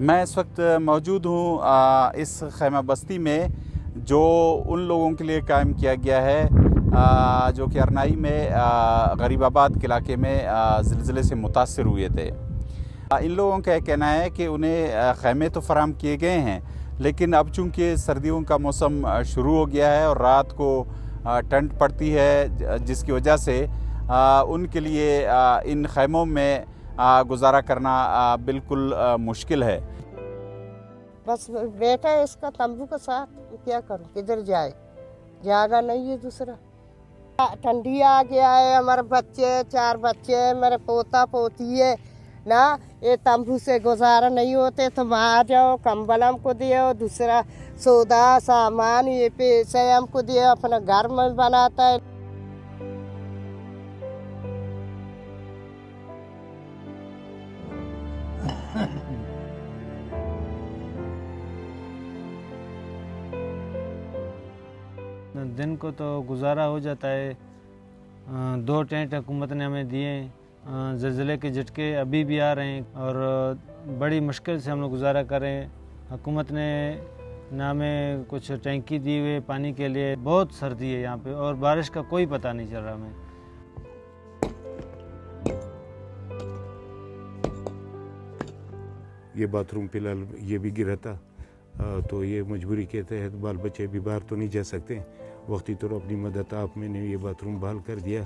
मैं इस वक्त मौजूद हूँ इस खैमा बस्ती में जो उन लोगों के लिए कायम किया गया है जो कि अरनाई में गरीबाबाद के इलाके में ज़िलज़िले से मुतासर हुए थे। इन लोगों का कहना है कि उन्हें खैमे तो फराहम किए गए हैं, लेकिन अब चूँकि सर्दियों का मौसम शुरू हो गया है और रात को ठंड पड़ती है, जिसकी वजह से उनके लिए इन खैमों में गुजारा करना बिल्कुल मुश्किल है। बस बेटा है इसका तंबू के साथ, क्या करूं, किधर जाए, जगह नहीं है दूसरा। ठंडी आ गया है, हमारे बच्चे 4 बच्चे, मेरे पोता पोती है ना, ये तंबू से गुजारा नहीं होते तो आ जाओ, कंबल हमको दियो, दूसरा सौदा सामान ये पैसे हमको दियो, अपना घर में बनाता है। दिन को तो गुजारा हो जाता है। 2 टेंट हुकूमत ने हमें दिए। ज़लज़ले के झटके अभी भी आ रहे हैं और बड़ी मुश्किल से हम लोग गुजारा कर रहे हैं। हुकूमत ने ना हमें कुछ टैंकी दी हुई पानी के लिए। बहुत सर्दी है यहाँ पे और बारिश का कोई पता नहीं चल रहा हमें। ये बाथरूम फिलहाल ये भी गिरा था, तो ये मजबूरी के तहत बाल बच्चे भी बाहर तो नहीं जा सकते। वक्ती तौर अपनी मदद आप मैंने ये बाथरूम बहाल कर दिया।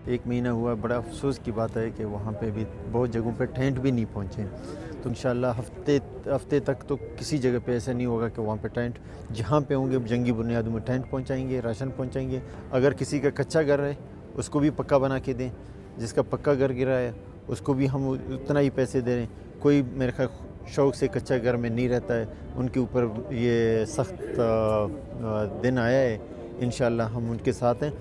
एक महीना हुआ। बड़ा अफसोस की बात है कि वहाँ पे भी बहुत जगहों पे टेंट भी नहीं पहुँचे। तो इंशाल्लाह हफ्ते तक तो किसी जगह पे ऐसा नहीं होगा कि वहाँ पे टेंट, जहाँ पे होंगे जंगी बुनियादों में टेंट पहुँचाएंगे, राशन पहुँचाएंगे। अगर किसी का कच्चा घर है उसको भी पक्का बना के दें, जिसका पक्का घर गिरा है उसको भी हम उतना ही पैसे दे रहे हैं। कोई मेरे ख्याल शौक़ से कच्चा घर में नहीं रहता है, उनके ऊपर ये सख्त दिन आया है। इंशाल्लाह हम उनके साथ हैं।